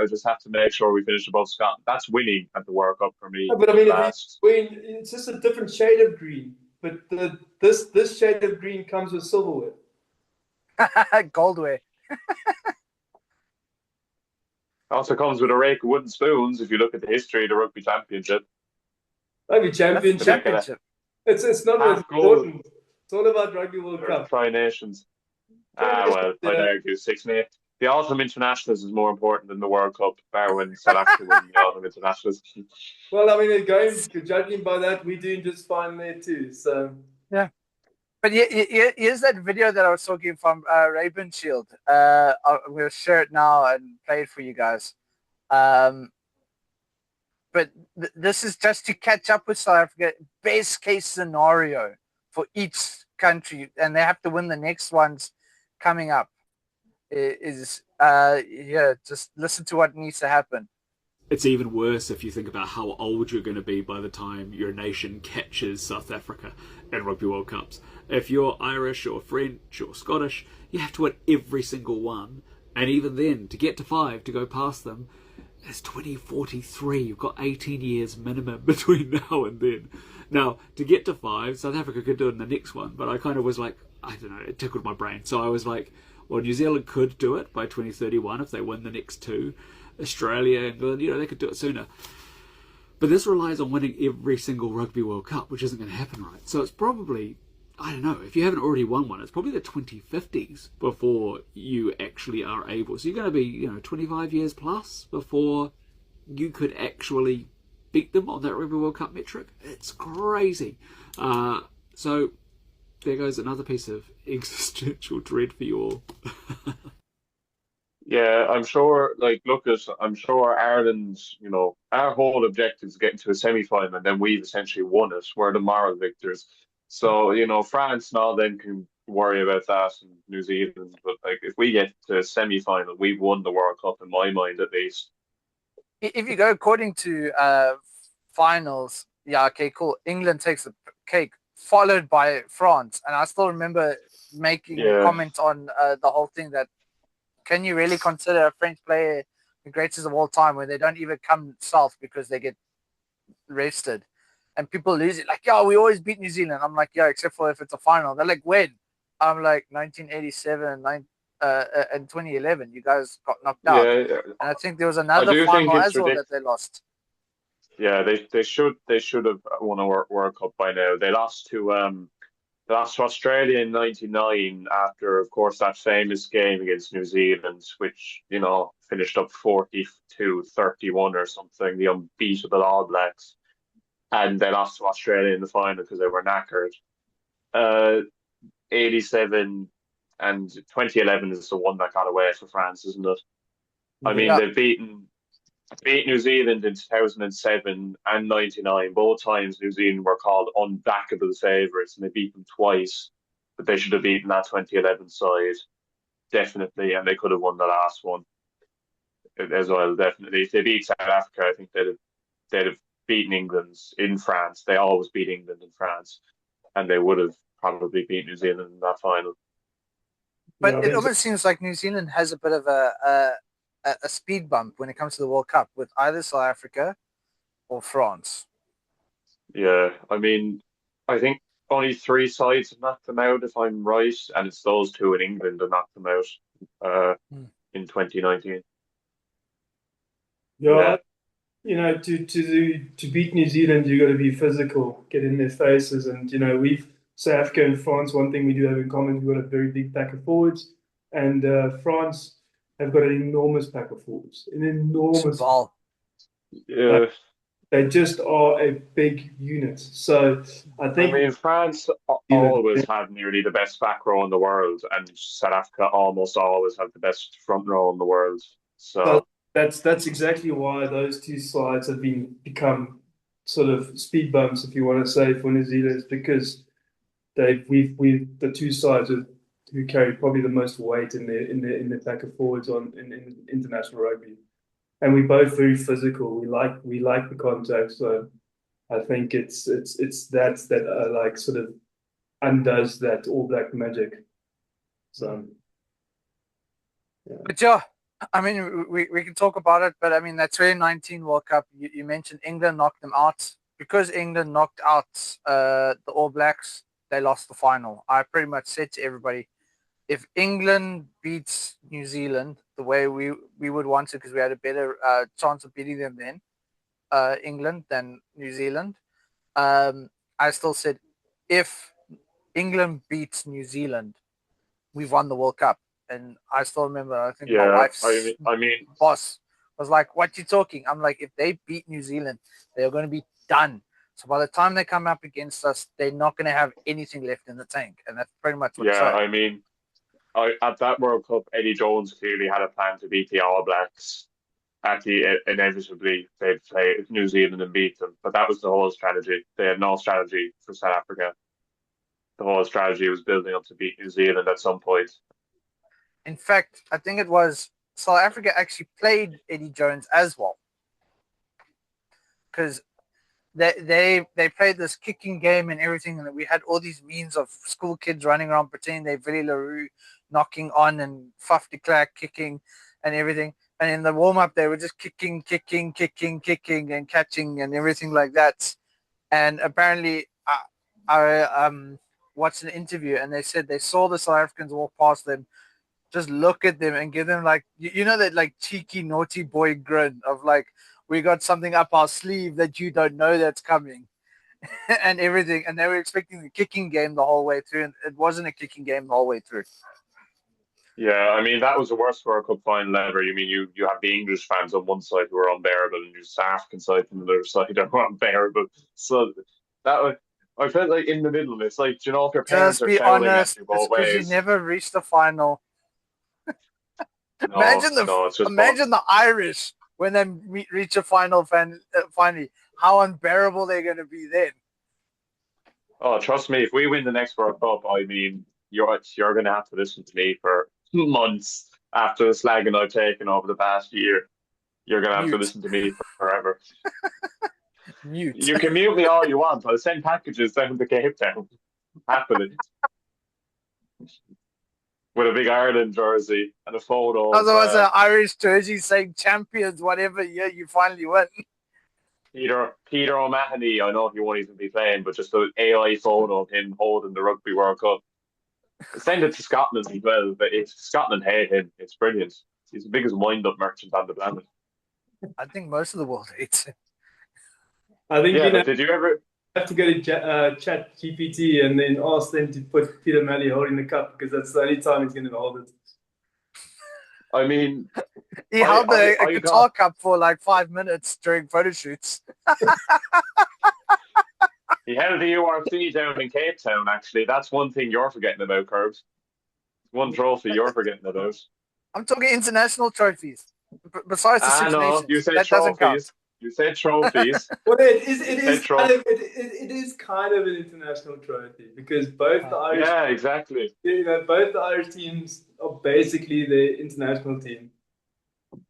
I just have to make sure we finish above Scotland. That's winning at the World Cup for me. No, but I mean, it's just a different shade of green. But this shade of green comes with silverware. Goldware. Also comes with a rake of wooden spoons if you look at the history of the Rugby Championship. Rugby Championship. It's not as important. It's all about Rugby World Cup. Tri-Nations. Well, I'd argue 6 Nations. The Autumn Internationals is more important than the World Cup, bar when South Africa win the Autumn Internationals. Well, I mean, judging by that, we're doing just fine there too. So yeah. But here's that video that I was talking from Raven Shield. We'll share it now and play it for you guys. But this is just to catch up with South Africa. Best case scenario for each country, and they have to win the next ones coming up. Just listen to what needs to happen. It's even worse if you think about how old you're going to be by the time your nation catches South Africa at Rugby World Cups. If you're Irish or French or Scottish, you have to win every single one. And even then, to get to 5, to go past them, it's 2043. You've got 18 years minimum between now and then. Now, to get to 5, South Africa could do it in the next one. But I kind of was like, I don't know, it tickled my brain. So I was like, well, New Zealand could do it by 2031 if they win the next 2. Australia, England, they could do it sooner. But this relies on winning every single Rugby World Cup, which isn't going to happen, right? So it's probably I don't know, if you haven't already won one, it's probably the 2050s before you actually are able. So you're going to be, 25 years plus before you could actually beat them on that Rugby World Cup metric. It's crazy. So there goes another piece of existential dread for you all. Yeah, I'm sure, like, Lucas, I'm sure Ireland's, our whole objective is getting to a semi-final, and then we've essentially won it. We're the moral victors. So, France and all them can worry about that, and New Zealand. But, like, if we get to a semi-final, we've won the World Cup, in my mind, at least. If you go according to finals, yeah, okay, cool. England takes the cake, followed by France. And I still remember making a comment on the whole thing that, can you really consider a French player the greatest of all time when they don't even come south because they get rested? And people lose it. Like, yeah, we always beat New Zealand. I'm like, yeah, except for if it's a final. They're like, when? I'm like, 1987 and 2011. You guys got knocked out. Yeah, and I think there was another final as well that they lost. Yeah, they should have won a World Cup by now. They lost to Australia in '99 after, of course, that famous game against New Zealand, which, finished up 42-31 or something, the unbeatable All Blacks. And they lost to Australia in the final because they were knackered. 87 and 2011 is the one that got away for France, isn't it? I mean, they've beat New Zealand in 2007 and '99. Both times New Zealand were called unbackable favourites, and they beat them twice. But they should have beaten that 2011 side, definitely, and they could have won the last one as well, definitely. If they beat South Africa, I think they'd have beaten England in France. They always beat England in France, and they would have probably beat New Zealand in that final. But it almost seems like New Zealand has a bit of a speed bump when it comes to the World Cup with either South Africa or France. Yeah, I mean, I think only 3 sides have knocked them out, if I'm right, and it's those 2 in England that knocked them out in 2019. Yeah. To beat New Zealand, you got to be physical, get in their faces, and South Africa and France. One thing we do have in common: we've got a very big pack of forwards, and France have got an enormous pack of forwards, an enormous ball. Yeah, they just are a big unit. So I think France always have nearly the best back row in the world, and South Africa almost always have the best front row in the world. So that's exactly why those 2 sides have become sort of speed bumps, if you want to say, for New Zealand, because we've the 2 sides who carry probably the most weight in the pack of forwards in international rugby, and we're both very physical. We like the contact, so I think it's that like sort of undoes that All Black magic. So, yeah. But yeah, I mean, we can talk about it, but I mean, that 2019 World Cup, you mentioned England knocked them out. Because England knocked out the All Blacks, they lost the final. I pretty much said to everybody, if England beats New Zealand the way we would want to, because we had a better chance of beating them then, England, than New Zealand, I still said, if England beats New Zealand, we've won the World Cup. And I still remember, I think my wife's boss was like, what you talking? I'm like, if they beat New Zealand, they're going to be done. So by the time they come up against us, they're not going to have anything left in the tank. And that's pretty much what I mean, at that World Cup, Eddie Jones clearly had a plan to beat the All Blacks. Inevitably, they'd play New Zealand and beat them. But that was the whole strategy. They had no strategy for South Africa. The whole strategy was building up to beat New Zealand at some point. In fact, I think it was South Africa actually played Eddie Jones as well. Because they played this kicking game and everything, and we had all these memes of school kids running around pretending they're Willie LaRue, knocking on and Faf de Klerk kicking and everything. And in the warm-up, they were just kicking and catching and everything like that. And apparently, I watched an interview, and they said they saw the South Africans walk past them, just look at them and give them like, that like cheeky, naughty boy grin of like, we got something up our sleeve that you don't know that's coming. and everything, and they were expecting the kicking game the whole way through, and it wasn't a kicking game the whole way through. Yeah, I mean that was the worst World Cup final ever. You mean you have the English fans on one side who are unbearable, and you the South African side on the other side who are unbearable. So that was, I felt like in the middle. It's like, you know, if your parents Just are be shouting at honest, you it's both because you ways. never reached the final. No, no, it's just Imagine the Irish when they reach a final finally. How unbearable they're going to be then. oh, trust me, if we win the next World Cup, I mean, you're going to have to listen to me for months after the slagging I've taken over the past year. You're going to have to Mute. listen to me forever. Mute. You can mute me all you want. I'll send packages down to Cape Town happily with a big Ireland jersey and a photo of Otherwise, an Irish jersey saying champions, whatever year you finally win. Peter O'Mahony. I know he won't even be playing, but just an AI photo of him holding the Rugby World Cup. Send it to Scotland as well, but if Scotland hate him, it's brilliant. He's the biggest wind-up merchant on the planet. I think most of the world hates him. I think Yeah, but did you ever? have to go to Chat GPT and then ask them to put Peter O'Malley holding the cup because that's the only time he's going to hold it. I mean, He held a I guitar cup for like 5 minutes during photo shoots. he held the URC down in Cape Town. Actually, that's one thing you're forgetting about, Curbs. One trophy you're forgetting about. I'm talking international trophies. Besides the Six No, Nations, you said that doesn't count. trophies. You said trophies. Well, it is Said kind of an international trophy because both the Irish, yeah, exactly. both the Irish teams are basically the international team.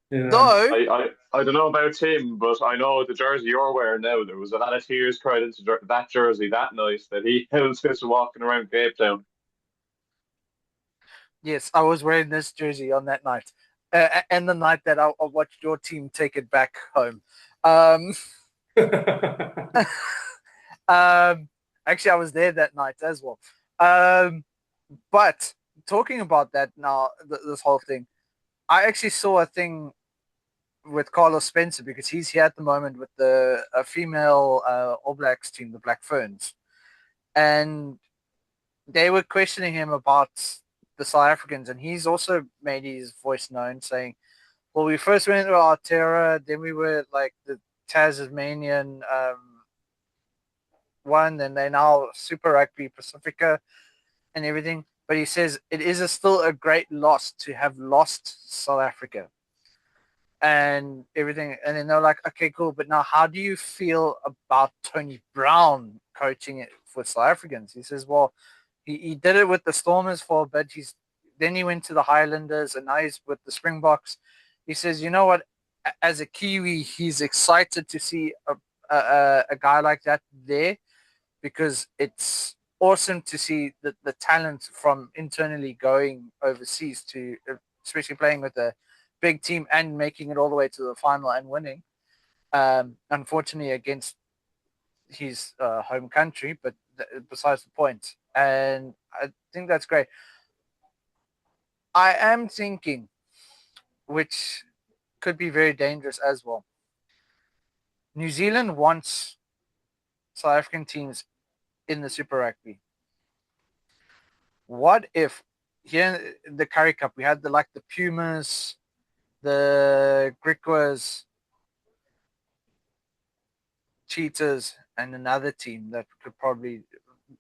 You know? Though, I don't know about Tim, but I know the jersey you're wearing now. There was a lot of tears cried into that jersey that night that he was just walking around Cape Town. yes, I was wearing this jersey on that night. And the night that I watched your team take it back home. Actually, I was there that night as well. But talking about that now, this whole thing, I actually saw a thing with Carlos Spencer because he's here at the moment with the female All Blacks team, the Black Ferns, and they were questioning him about the South Africans, and he's also made his voice known, saying, "Well, we first went to Aotearoa, then we were like the Tasmanian one, then they now Super Rugby Pacifica and everything." But he says it is still a great loss to have lost South Africa and everything. And then they're like, okay, cool. But now how do you feel about Tony Brown coaching it for South Africans? He says, well, he did it with the Stormers for a bit. Then he went to the Highlanders and now he's with the Springboks. He says, you know what? As a Kiwi, he's excited to see a guy like that there because it's awesome to see the talent from internally going overseas to especially playing with a big team and making it all the way to the final and winning. Unfortunately against his home country, but besides the point. And I think that's great. I am thinking, which could be very dangerous as well. New Zealand wants South African teams in the Super Rugby. What if here in the Curry Cup we had the Pumas, the Griquas, Cheetahs, and another team that could probably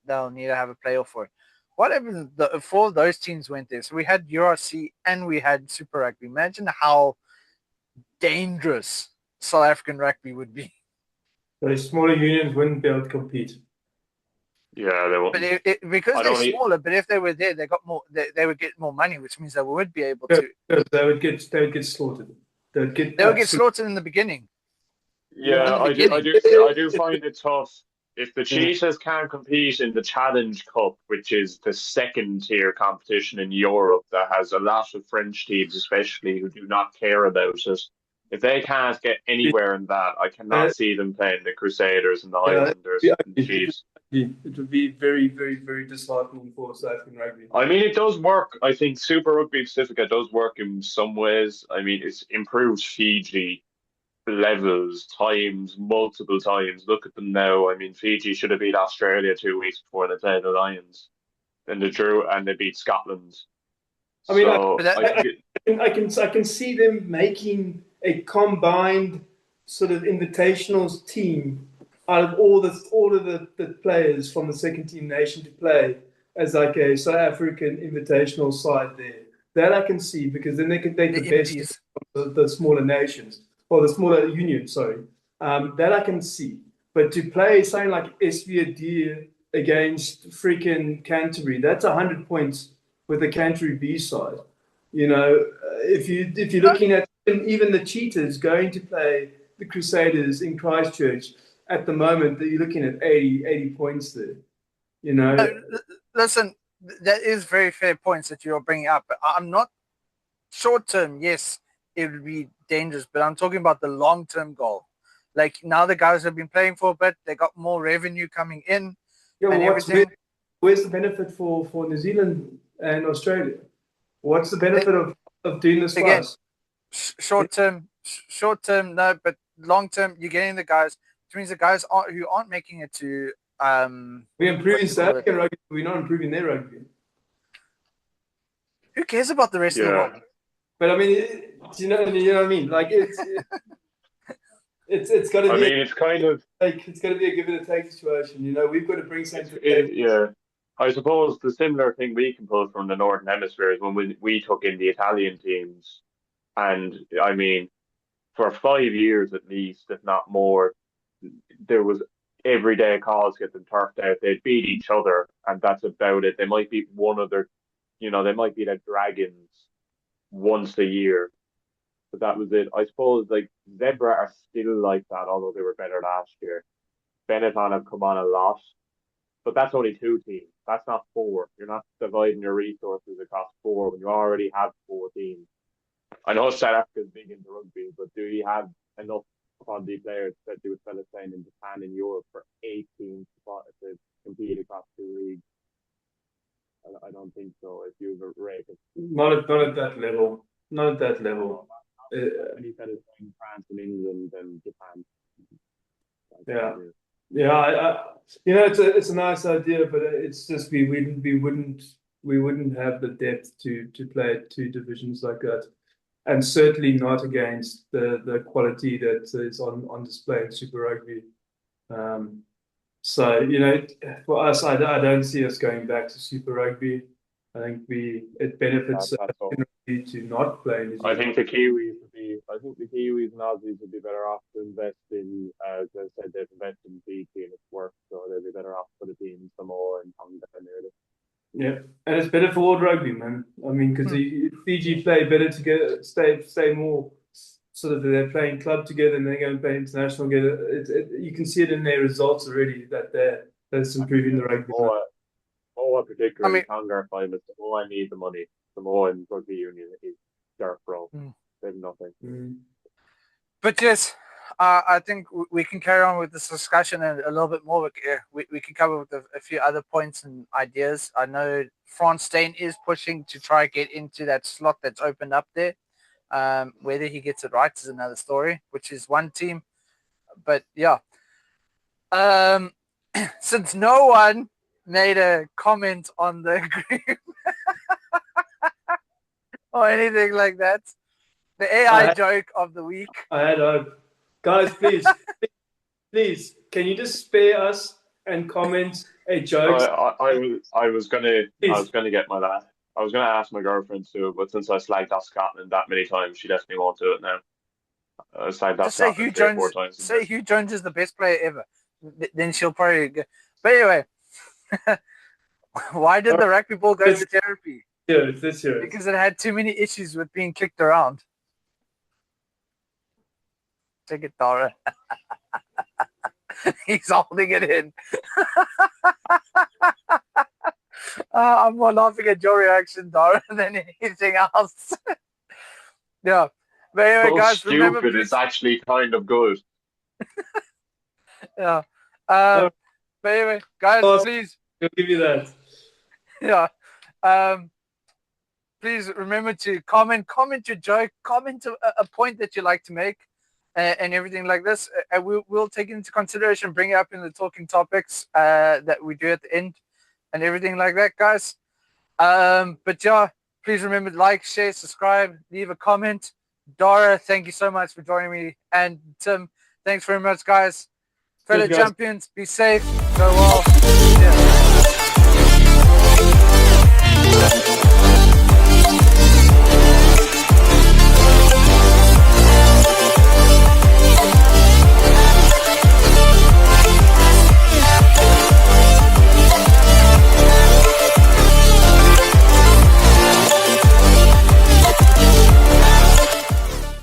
they'll need to have a playoff for it. What if four of those teams went there? So we had URC and we had Super Rugby. Imagine how dangerous South African rugby would be. Those smaller unions wouldn't be able to compete. Yeah, they won't. But because they're smaller, but if they were there, they got more. They would get more money, which means they would be able to. They would get slaughtered. They would get slaughtered in the beginning. Yeah, I do find it tough. If the Cheetahs can't compete in the Challenge Cup, which is the second tier competition in Europe that has a lot of French teams, especially who do not care about it, if they can't get anywhere in that, I cannot see them playing the Crusaders and the Highlanders and the Chiefs. It would be very, very, very disheartening for South African rugby. I mean, it does work. I think Super Rugby Pacifica does work in some ways. I mean, it's improved Fiji levels, times, multiple times. Look at them now. I mean, Fiji should have beat Australia 2 weeks before they played the Lions. Then they drew and they beat Scotland. I mean, So I think I can see them making a combined sort of invitationals team out of all of the players from the second team nation to play as like a South African invitational side there. That I can see, because then they can take the best of the smaller nations, or the smaller union, sorry. That I can see. But to play something like SVD against freaking Canterbury, that's 100 points with the Canterbury B side. You know, if you're looking at even the Cheetahs going to play the Crusaders in Christchurch at the moment, that you're looking at 80 points there. You know, listen, that is very fair points that you're bringing up. But I'm not short term. Yes, it would be dangerous, but I'm talking about the long term goal. Like, now the guys have been playing for a bit, they got more revenue coming in, and everything. Where's the benefit for New Zealand and Australia? What's the benefit of doing this again? For us? Short term, no, but long term, you're getting the guys, which means the guys who aren't making it to. We're improving South African rugby. We're not improving their rugby. Who cares about the rest of the world? But I mean, you know what I mean? Like it's got to be. I mean, it's kind of like it's got to be a give and take situation. You know, we've got to bring something. Yeah. I suppose the similar thing we can pull from the Northern Hemisphere is when we took in the Italian teams, and I mean, for 5 years at least, if not more, there was everyday calls to get them turfed out. They'd beat each other, and that's about it. They might beat one other, they might beat the Dragons once a year, but that was it. I suppose like Zebra are still like that, although they were better last year. Benetton have come on a lot, but that's only 2 teams. That's not 4. You're not dividing your resources across 4 when you already have 4 teams. I know South Africa is big into rugby, but do you have enough quality players, especially with fellas playing in Japan and Europe, for 8 teams to compete across 2 leagues? I don't think so. If you have a rate of not at that level. Not at that level. Many fellas playing France and England and Japan. Yeah. It's a nice idea, but it's just we wouldn't have the depth to play at 2 divisions like that, and certainly not against the quality that is on display in Super Rugby. So for us, I don't see us going back to Super Rugby. I think it benefits to not play in New Zealand. I think the Kiwis and Aussies would be better off to invest in, as I said, they've invested in Fiji and it's worked, so they'd be better off for the team in Samoa and Tonga and nearly. Yeah, and it's better for world rugby, man. I mean, because Fiji play better together, stay more sort of, they're playing club together and they're going to play international together. You can see it in their results already that that's improving the rugby. Samoa particularly, Tonga are fine, but Samoa need the money. Samoa and rugby union is dirt broke. They have nothing. But yes, I think we can carry on with this discussion and a little bit more. We can cover with a few other points and ideas. I know Franz Steyn is pushing to try to get into that slot that's opened up there. Whether he gets it right is another story, which is one team. But yeah, since no one made a comment on the group or anything like that, the AI joke of the week. I had hope. Guys, please, can you just spare us and comment a joke? I was gonna get my last. I was gonna ask my girlfriend to, but since I slagged off Scotland that many times, she definitely won't do it now. I slagged off Scotland 3 or 4 times. Say Hugh Jones is the best player ever. Then she'll probably go. But anyway, why did the rugby ball go to therapy? This year. Because it had too many issues with being kicked around. Take it, Dara. He's holding it in. I'm more laughing at your reaction, Dara, than anything else. Yeah. But anyway, guys, remember, stupid. It's actually kind of good. Yeah. But anyway, guys, please. I'll give you that. Yeah. Please remember to comment your joke, comment a point that you like to make, and everything like this. And we'll take it into consideration, bring it up in the talking topics that we do at the end and everything like that, guys. But yeah, please remember to like, share, subscribe, leave a comment. Dara, thank you so much for joining me. And Tim, thanks very much, guys. Fellow Good, guys. champions, be safe, go well.